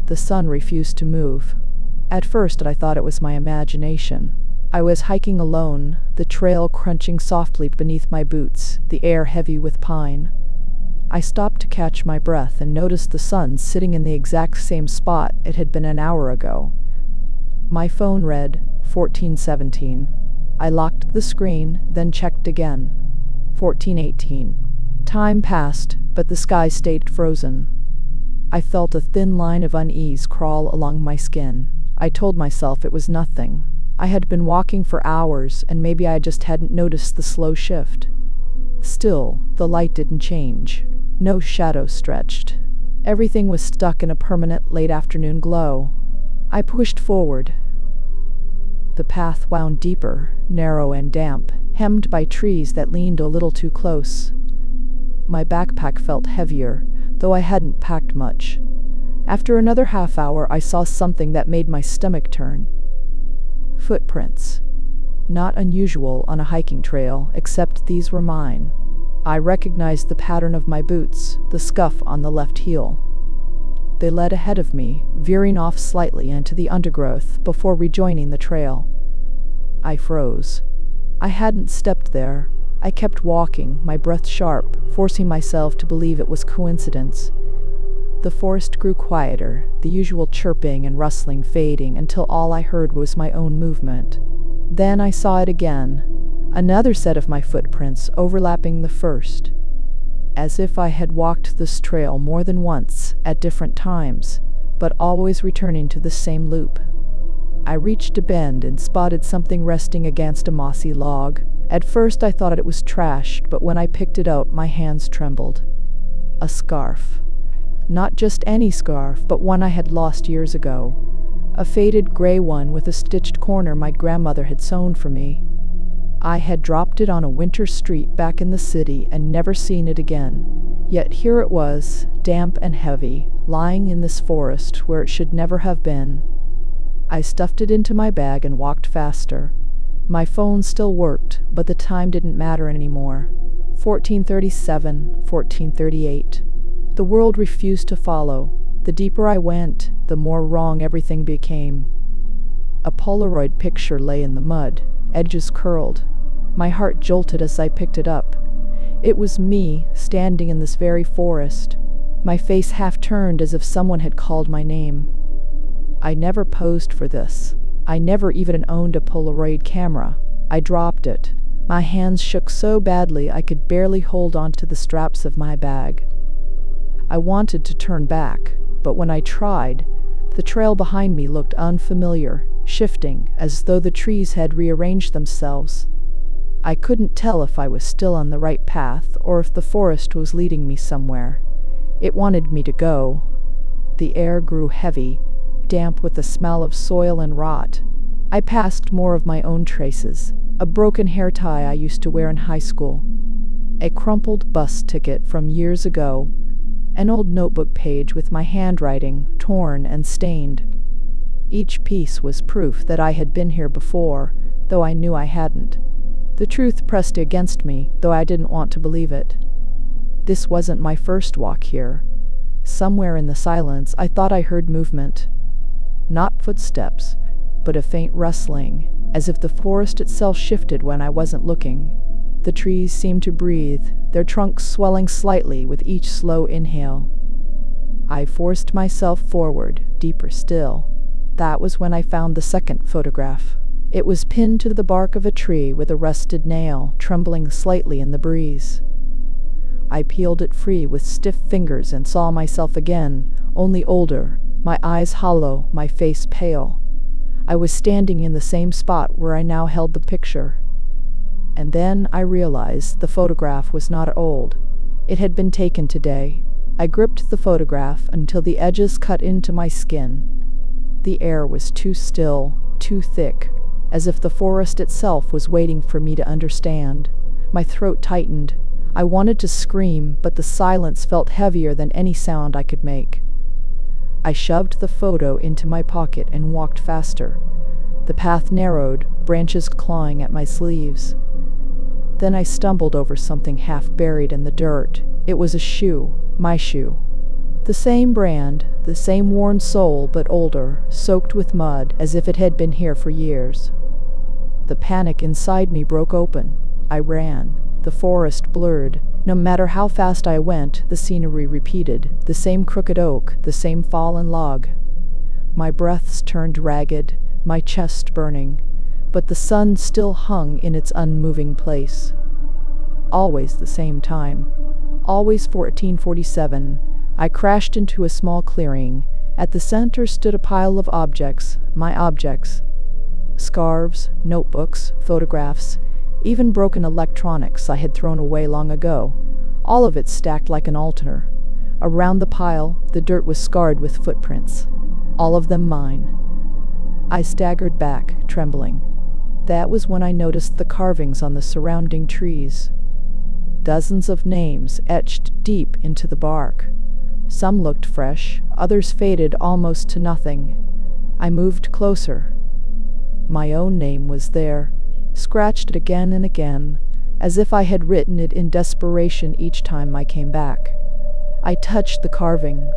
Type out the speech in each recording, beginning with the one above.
The sun refused to move. At first I thought it was my imagination. I was hiking alone, the trail crunching softly beneath my boots, the air heavy with pine. I stopped to catch my breath and noticed the sun sitting in the exact same spot it had been an hour ago. My phone read 14:17. I locked the screen, then checked again. 14:18. Time passed, but the sky stayed frozen. I felt a thin line of unease crawl along my skin. I told myself it was nothing. I had been walking for hours, and maybe I just hadn't noticed the slow shift. Still, the light didn't change. No shadow stretched. Everything was stuck in a permanent late-afternoon glow. I pushed forward. The path wound deeper, narrow and damp, hemmed by trees that leaned a little too close. My backpack felt heavier, though I hadn't packed much. After another half hour, I saw something that made my stomach turn. Footprints. Not unusual on a hiking trail, except these were mine. I recognized the pattern of my boots, the scuff on the left heel. They led ahead of me, veering off slightly into the undergrowth before rejoining the trail. I froze. I hadn't stepped there. I kept walking, my breath sharp, forcing myself to believe it was coincidence. The forest grew quieter, the usual chirping and rustling fading until all I heard was my own movement. Then I saw it again, another set of my footprints overlapping the first. As if I had walked this trail more than once, at different times, but always returning to the same loop. I reached a bend and spotted something resting against a mossy log. At first I thought it was trash, but when I picked it up, my hands trembled. A scarf. Not just any scarf, but one I had lost years ago. A faded gray one with a stitched corner my grandmother had sewn for me. I had dropped it on a winter street back in the city and never seen it again. Yet here it was, damp and heavy, lying in this forest where it should never have been. I stuffed it into my bag and walked faster. My phone still worked, but the time didn't matter anymore. 14:37, 14:38. The world refused to follow. The deeper I went, the more wrong everything became. A Polaroid picture lay in the mud, edges curled. My heart jolted as I picked it up. It was me, standing in this very forest, my face half turned as if someone had called my name. I never posed for this. I never even owned a Polaroid camera. I dropped it. My hands shook so badly I could barely hold onto the straps of my bag. I wanted to turn back, but when I tried, the trail behind me looked unfamiliar, shifting, as though the trees had rearranged themselves. I couldn't tell if I was still on the right path or if the forest was leading me somewhere. It wanted me to go. The air grew heavy, damp with the smell of soil and rot. I passed more of my own traces, a broken hair tie I used to wear in high school, a crumpled bus ticket from years ago, an old notebook page with my handwriting torn and stained. Each piece was proof that I had been here before, though I knew I hadn't. The truth pressed against me, though I didn't want to believe it. This wasn't my first walk here. Somewhere in the silence, I thought I heard movement. Not footsteps, but a faint rustling, as if the forest itself shifted when I wasn't looking. The trees seemed to breathe, their trunks swelling slightly with each slow inhale. I forced myself forward, deeper still. That was when I found the second photograph. It was pinned to the bark of a tree with a rusted nail, trembling slightly in the breeze. I peeled it free with stiff fingers and saw myself again, only older, my eyes hollow, my face pale. I was standing in the same spot where I now held the picture. And then I realized the photograph was not old. It had been taken today. I gripped the photograph until the edges cut into my skin. The air was too still, too thick, as if the forest itself was waiting for me to understand. My throat tightened. I wanted to scream, but the silence felt heavier than any sound I could make. I shoved the photo into my pocket and walked faster. The path narrowed, branches clawing at my sleeves. Then I stumbled over something half buried in the dirt. It was a shoe, my shoe. The same brand, the same worn sole, but older, soaked with mud, as if it had been here for years. The panic inside me broke open. I ran. The forest blurred. No matter how fast I went, the scenery repeated. The same crooked oak, the same fallen log. My breaths turned ragged, my chest burning, but the sun still hung in its unmoving place. Always the same time. Always 1447. I crashed into a small clearing. At the center stood a pile of objects, my objects. Scarves, notebooks, photographs, even broken electronics I had thrown away long ago. All of it stacked like an altar. Around the pile, the dirt was scarred with footprints. All of them mine. I staggered back, trembling. That was when I noticed the carvings on the surrounding trees. Dozens of names etched deep into the bark. Some looked fresh, others faded almost to nothing. I moved closer. My own name was there, scratched again and again, as if I had written it in desperation each time I came back. I touched the carving.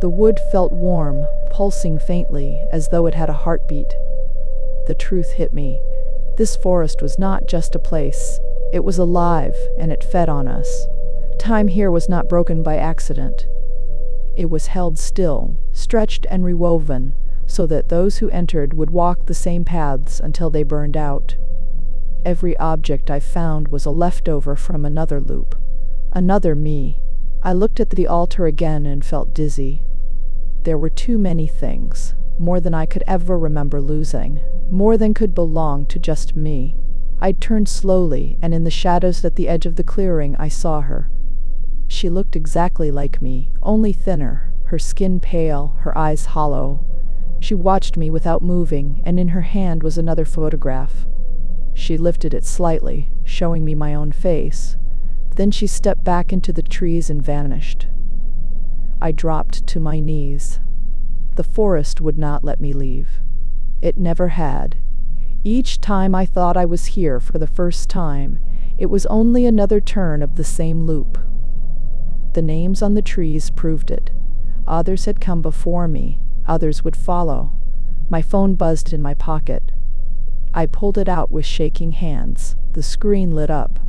The wood felt warm, pulsing faintly, as though it had a heartbeat. The truth hit me. This forest was not just a place. It was alive, and it fed on us. Time here was not broken by accident. It was held still, stretched and rewoven, so that those who entered would walk the same paths until they burned out. Every object I found was a leftover from another loop. Another me. I looked at the altar again and felt dizzy. There were too many things, more than I could ever remember losing, more than could belong to just me. I turned slowly, and in the shadows at the edge of the clearing I saw her. She looked exactly like me, only thinner, her skin pale, her eyes hollow. She watched me without moving, and in her hand was another photograph. She lifted it slightly, showing me my own face. Then she stepped back into the trees and vanished. I dropped to my knees. The forest would not let me leave. It never had. Each time I thought I was here for the first time, it was only another turn of the same loop. The names on the trees proved it. Others had come before me. Others would follow. My phone buzzed in my pocket. I pulled it out with shaking hands. The screen lit up.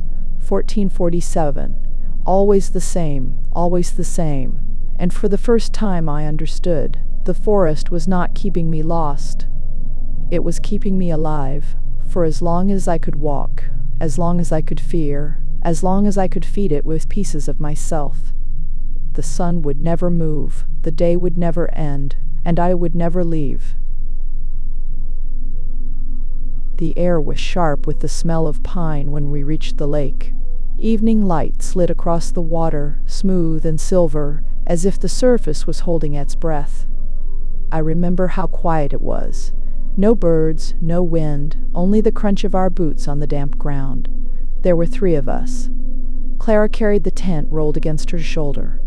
1447. Always the same, always the same. And for the first time I understood. The forest was not keeping me lost. It was keeping me alive, for as long as I could walk, as long as I could fear, as long as I could feed it with pieces of myself. The sun would never move, the day would never end, and I would never leave. The air was sharp with the smell of pine when we reached the lake. Evening light slid across the water, smooth and silver, as if the surface was holding its breath. I remember how quiet it was. No birds, no wind, only the crunch of our boots on the damp ground. There were 3 of us. Clara carried the tent rolled against her shoulder.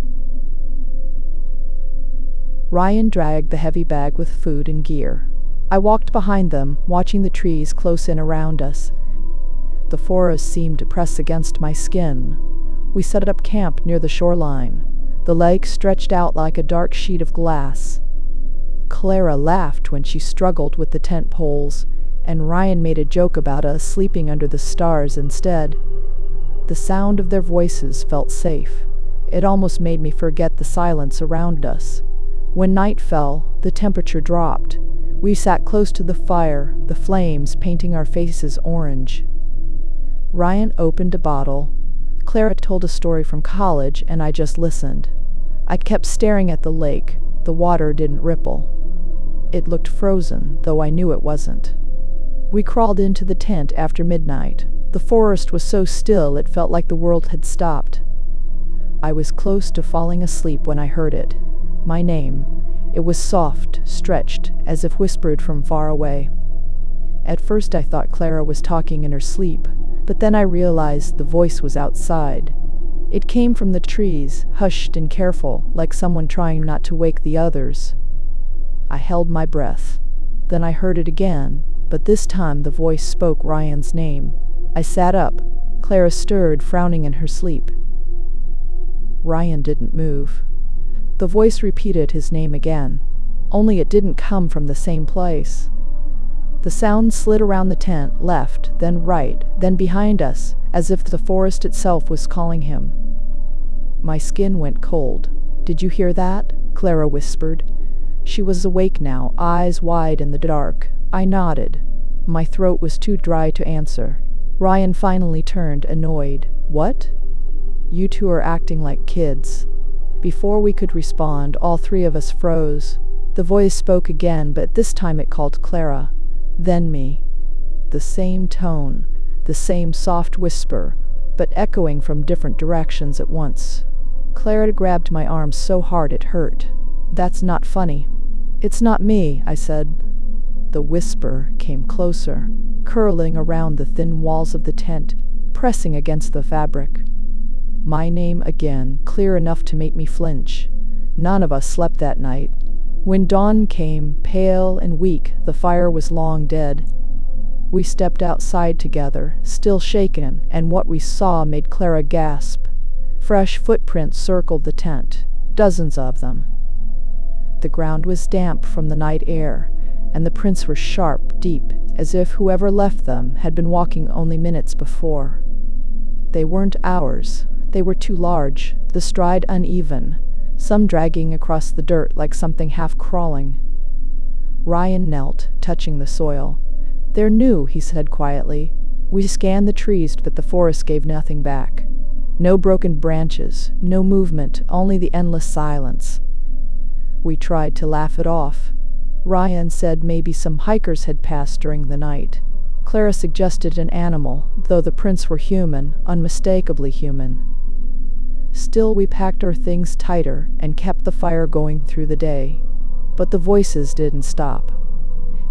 Ryan dragged the heavy bag with food and gear. I walked behind them, watching the trees close in around us. The forest seemed to press against my skin. We set up camp near the shoreline. The lake stretched out like a dark sheet of glass. Clara laughed when she struggled with the tent poles, and Ryan made a joke about us sleeping under the stars instead. The sound of their voices felt safe. It almost made me forget the silence around us. When night fell, the temperature dropped. We sat close to the fire, the flames painting our faces orange. Ryan opened a bottle. Clara told a story from college, and I just listened. I kept staring at the lake. The water didn't ripple. It looked frozen, though I knew it wasn't. We crawled into the tent after midnight. The forest was so still it felt like the world had stopped. I was close to falling asleep when I heard it. My name. It was soft, stretched, as if whispered from far away. At first I thought Clara was talking in her sleep, but then I realized the voice was outside. It came from the trees, hushed and careful, like someone trying not to wake the others. I held my breath. Then I heard it again, but this time the voice spoke Ryan's name. I sat up. Clara stirred, frowning in her sleep. Ryan didn't move. The voice repeated his name again, only it didn't come from the same place. The sound slid around the tent, left, then right, then behind us, as if the forest itself was calling him. My skin went cold. "Did you hear that?" Clara whispered. She was awake now, eyes wide in the dark. I nodded. My throat was too dry to answer. Ryan finally turned, annoyed. "What?" "You two are acting like kids." Before we could respond, all three of us froze. The voice spoke again, but this time it called Clara, then me. The same tone, the same soft whisper, but echoing from different directions at once. Clara grabbed my arm so hard it hurt. "That's not funny." "It's not me," I said. The whisper came closer, curling around the thin walls of the tent, pressing against the fabric. My name again, clear enough to make me flinch. None of us slept that night. When dawn came, pale and weak, the fire was long dead. We stepped outside together, still shaken, and what we saw made Clara gasp. Fresh footprints circled the tent, dozens of them. The ground was damp from the night air, and the prints were sharp, deep, as if whoever left them had been walking only minutes before. They weren't ours. They were too large, the stride uneven, some dragging across the dirt like something half crawling. Ryan knelt, touching the soil. "They're new," he said quietly. We scanned the trees, but the forest gave nothing back. No broken branches, no movement, only the endless silence. We tried to laugh it off. Ryan said maybe some hikers had passed during the night. Clara suggested an animal, though the prints were human, unmistakably human. Still, we packed our things tighter and kept the fire going through the day. But the voices didn't stop.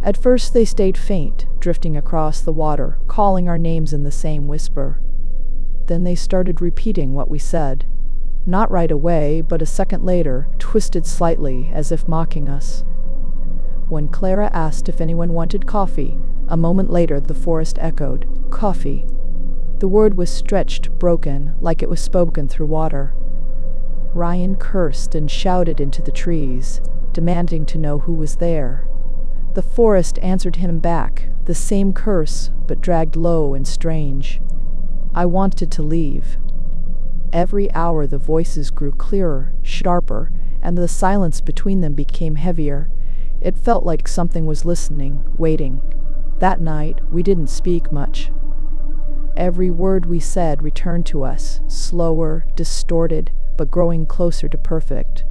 At first they stayed faint, drifting across the water, calling our names in the same whisper. Then they started repeating what we said. Not right away, but a second later, twisted slightly, as if mocking us. When Clara asked if anyone wanted coffee, a moment later the forest echoed, "Coffee." The word was stretched, broken, like it was spoken through water. Ryan cursed and shouted into the trees, demanding to know who was there. The forest answered him back, the same curse, but dragged low and strange. I wanted to leave. Every hour the voices grew clearer, sharper, and the silence between them became heavier. It felt like something was listening, waiting. That night, we didn't speak much. Every word we said returned to us, slower, distorted, but growing closer to perfect.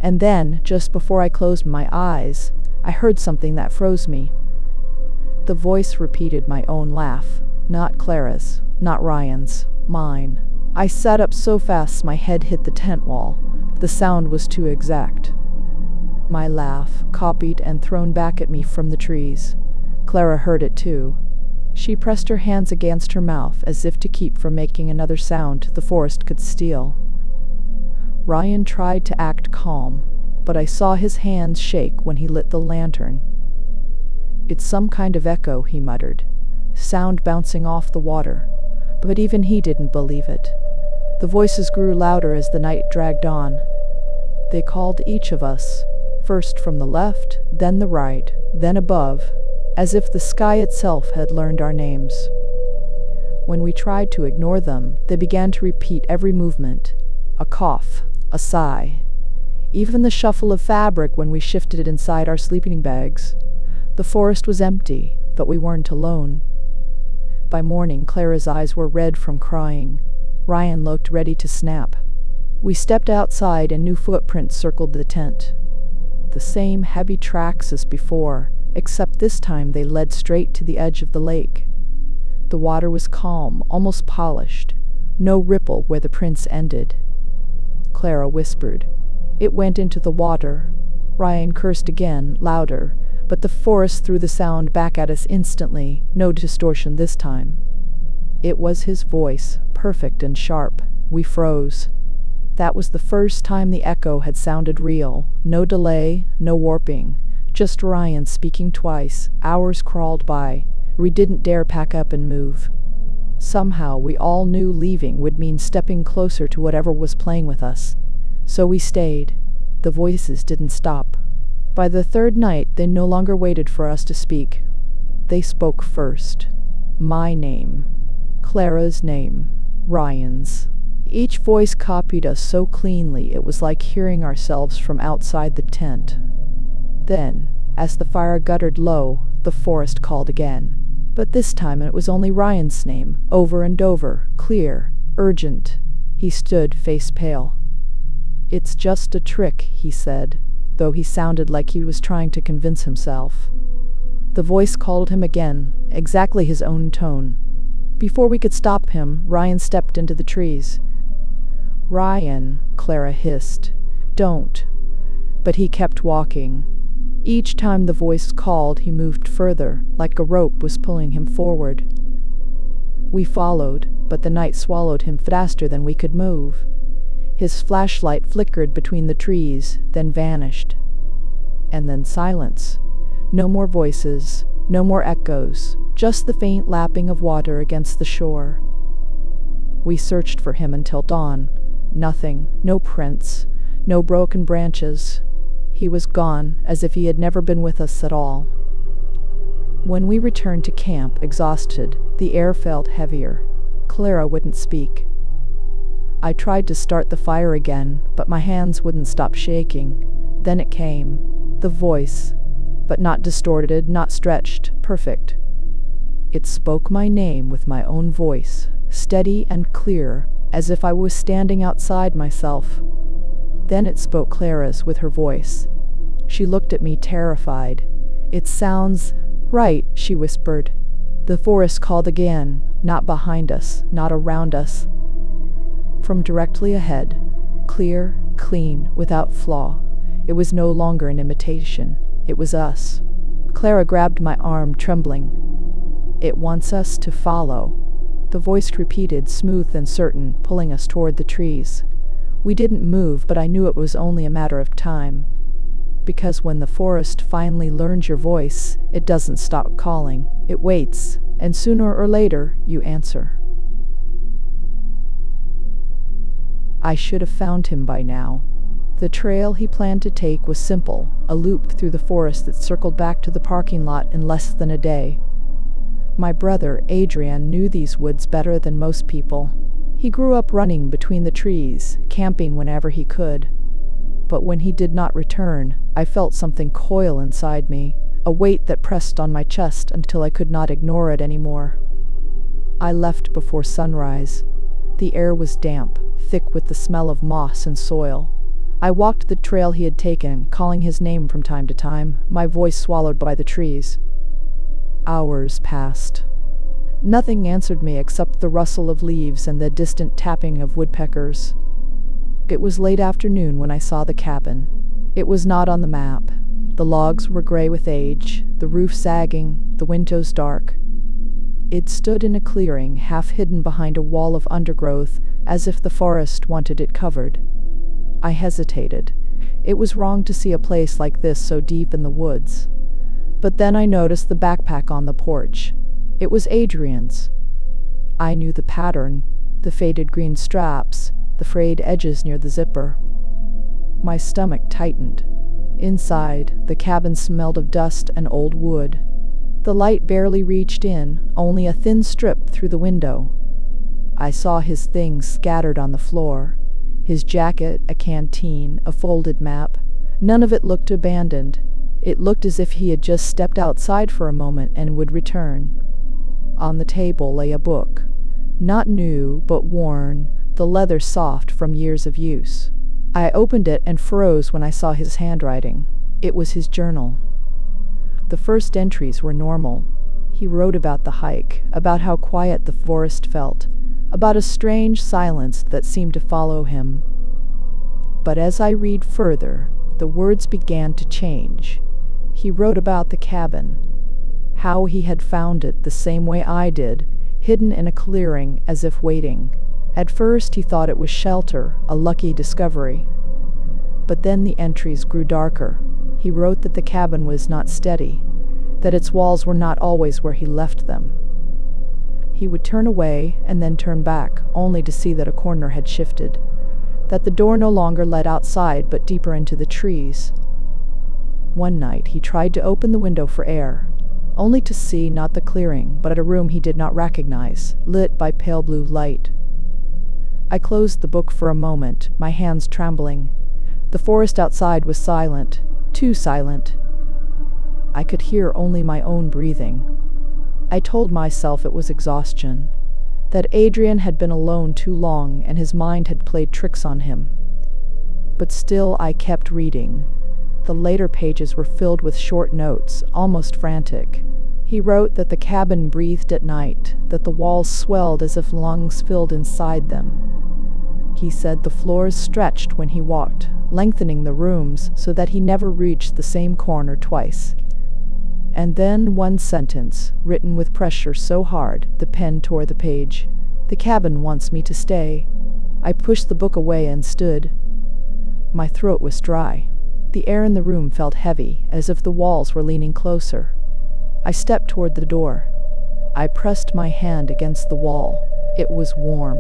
And then, just before I closed my eyes, I heard something that froze me. The voice repeated my own laugh, not Clara's, not Ryan's, mine. I sat up so fast my head hit the tent wall. The sound was too exact. My laugh, copied and thrown back at me from the trees. Clara heard it too. She pressed her hands against her mouth as if to keep from making another sound the forest could steal. Ryan tried to act calm, but I saw his hands shake when he lit the lantern. "It's some kind of echo," he muttered, sound bouncing off the water. But even he didn't believe it. The voices grew louder as the night dragged on. They called each of us, first from the left, then the right, then above, as if the sky itself had learned our names. When we tried to ignore them, they began to repeat every movement, a cough, a sigh, even the shuffle of fabric when we shifted inside our sleeping bags. The forest was empty, but we weren't alone. By morning, Clara's eyes were red from crying. Ryan looked ready to snap. We stepped outside and new footprints circled the tent. The same heavy tracks as before, except this time they led straight to the edge of the lake. The water was calm, almost polished, no ripple where the prints ended. Clara whispered. It went into the water. Ryan cursed again, louder, but the forest threw the sound back at us instantly, no distortion this time. It was his voice, perfect and sharp. We froze. That was the first time the echo had sounded real. No delay, no warping. Just Ryan speaking twice. Hours crawled by. We didn't dare pack up and move. Somehow we all knew leaving would mean stepping closer to whatever was playing with us. So we stayed. The voices didn't stop. By the third night, they no longer waited for us to speak. They spoke first. My name. Clara's name. Ryan's. Each voice copied us so cleanly it was like hearing ourselves from outside the tent. Then, as the fire guttered low, the forest called again. But this time it was only Ryan's name, over and over, clear, urgent. He stood, face pale. "It's just a trick," he said, though he sounded like he was trying to convince himself. The voice called him again, exactly his own tone. Before we could stop him, Ryan stepped into the trees. "Ryan," Clara hissed, "don't." But he kept walking. Each time the voice called, he moved further, like a rope was pulling him forward. We followed, but the night swallowed him faster than we could move. His flashlight flickered between the trees, then vanished. And then silence. No more voices, no more echoes, just the faint lapping of water against the shore. We searched for him until dawn. Nothing, no prints, no broken branches. He was gone, as if he had never been with us at all. When we returned to camp, exhausted, the air felt heavier. Clara wouldn't speak. I tried to start the fire again, but my hands wouldn't stop shaking. Then it came. The voice. But not distorted, not stretched, perfect. It spoke my name with my own voice, steady and clear, as if I was standing outside myself. Then it spoke Clara's with her voice. She looked at me terrified. "It sounds right," she whispered. The forest called again, not behind us, not around us. From directly ahead, clear, clean, without flaw. It was no longer an imitation. It was us. Clara grabbed my arm, trembling. "It wants us to follow." The voice repeated, smooth and certain, pulling us toward the trees. We didn't move, but I knew it was only a matter of time. Because when the forest finally learns your voice, it doesn't stop calling. It waits, and sooner or later, you answer. I should have found him by now. The trail he planned to take was simple, a loop through the forest that circled back to the parking lot in less than a day. My brother, Adrian, knew these woods better than most people. He grew up running between the trees, camping whenever he could. But when he did not return, I felt something coil inside me, a weight that pressed on my chest until I could not ignore it anymore. I left before sunrise. The air was damp, thick with the smell of moss and soil. I walked the trail he had taken, calling his name from time to time, my voice swallowed by the trees. Hours passed. Nothing answered me except the rustle of leaves and the distant tapping of woodpeckers. It was late afternoon when I saw the cabin. It was not on the map. The logs were gray with age, the roof sagging, the windows dark. It stood in a clearing, half hidden behind a wall of undergrowth, as if the forest wanted it covered. I hesitated. It was wrong to see a place like this so deep in the woods. But then I noticed the backpack on the porch. It was Adrian's. I knew the pattern, the faded green straps, the frayed edges near the zipper. My stomach tightened. Inside, the cabin smelled of dust and old wood. The light barely reached in, only a thin strip through the window. I saw his things scattered on the floor. His jacket, a canteen, a folded map. None of it looked abandoned. It looked as if he had just stepped outside for a moment and would return. On the table lay a book. Not new, but worn, the leather soft from years of use. I opened it and froze when I saw his handwriting. It was his journal. The first entries were normal. He wrote about the hike, about how quiet the forest felt, about a strange silence that seemed to follow him. But as I read further, the words began to change. He wrote about the cabin, how he had found it the same way I did, hidden in a clearing as if waiting. At first he thought it was shelter, a lucky discovery. But then the entries grew darker. He wrote that the cabin was not steady, that its walls were not always where he left them. He would turn away and then turn back, only to see that a corner had shifted. that the door no longer led outside but deeper into the trees. One night he tried to open the window for air, only to see not the clearing but a room he did not recognize, lit by pale blue light. I closed the book for a moment, my hands trembling. The forest outside was silent, too silent. I could hear only my own breathing. I told myself it was exhaustion, that Adrian had been alone too long and his mind had played tricks on him. But still I kept reading. The later pages were filled with short notes, almost frantic. He wrote that the cabin breathed at night, that the walls swelled as if lungs filled inside them. He said the floors stretched when he walked, lengthening the rooms so that he never reached the same corner twice. And then one sentence, written with pressure so hard the pen tore the page. "The cabin wants me to stay." I pushed the book away and stood. My throat was dry. The air in the room felt heavy, as if the walls were leaning closer. I stepped toward the door. I pressed my hand against the wall. It was warm.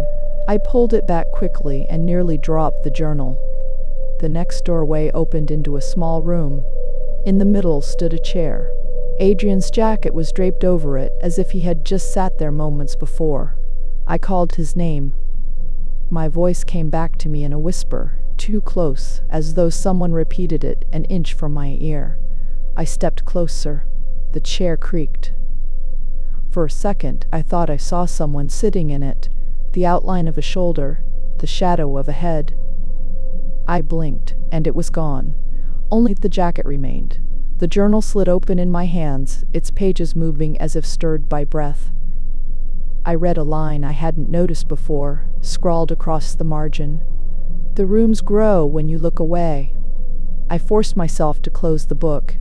I pulled it back quickly and nearly dropped the journal. The next doorway opened into a small room. In the middle stood a chair. Adrian's jacket was draped over it, as if he had just sat there moments before. I called his name. My voice came back to me in a whisper, too close, as though someone repeated it an inch from my ear. I stepped closer. The chair creaked. For a second, I thought I saw someone sitting in it, the outline of a shoulder, the shadow of a head. I blinked, and it was gone. Only the jacket remained. The journal slid open in my hands, its pages moving as if stirred by breath. I read a line I hadn't noticed before, scrawled across the margin. "The rooms grow when you look away." I forced myself to close the book.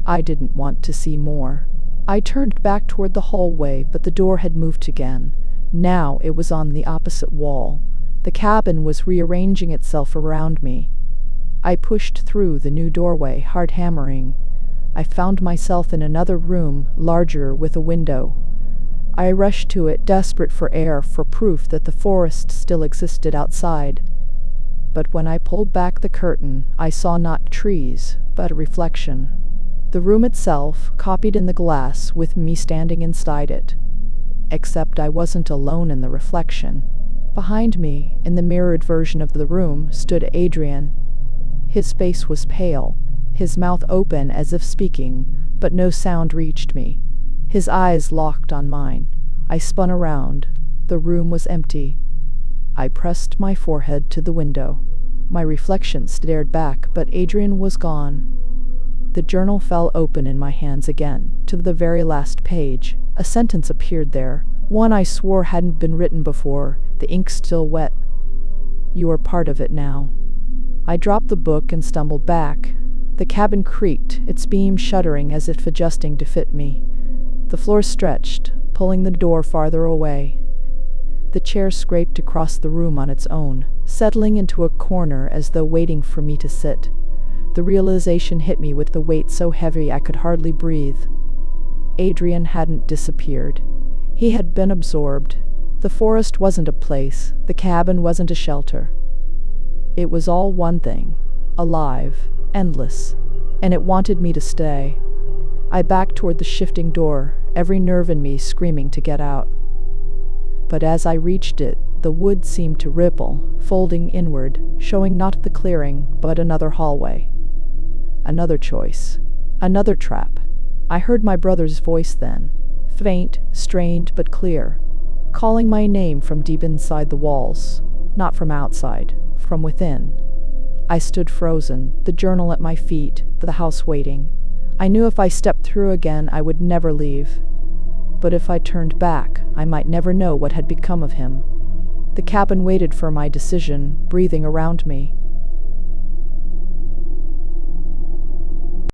I didn't want to see more. I turned back toward the hallway, but the door had moved again. Now it was on the opposite wall. The cabin was rearranging itself around me. I pushed through the new doorway, hard hammering. I found myself in another room, larger, with a window. I rushed to it, desperate for air, for proof that the forest still existed outside. But when I pulled back the curtain, I saw not trees, but a reflection. The room itself, copied in the glass, with me standing inside it. Except I wasn't alone in the reflection. Behind me, in the mirrored version of the room, stood Adrian. His face was pale, his mouth open as if speaking, but no sound reached me. His eyes locked on mine. I spun around. The room was empty. I pressed my forehead to the window. My reflection stared back, but Adrian was gone. The journal fell open in my hands again, to the very last page. A sentence appeared there, one I swore hadn't been written before, the ink still wet. "You are part of it now." I dropped the book and stumbled back. The cabin creaked, its beams shuddering as if adjusting to fit me. The floor stretched, pulling the door farther away. The chair scraped across the room on its own, settling into a corner as though waiting for me to sit. The realization hit me with the weight so heavy I could hardly breathe. Adrian hadn't disappeared. He had been absorbed. The forest wasn't a place, the cabin wasn't a shelter. It was all one thing, alive, endless, and it wanted me to stay. I backed toward the shifting door, every nerve in me screaming to get out. But as I reached it, the wood seemed to ripple, folding inward, showing not the clearing, but another hallway. Another choice. Another trap. I heard my brother's voice then, faint, strained, but clear, calling my name from deep inside the walls, not from outside, from within. I stood frozen, the journal at my feet, the house waiting. I knew if I stepped through again I would never leave. But if I turned back, I might never know what had become of him. The cabin waited for my decision, breathing around me.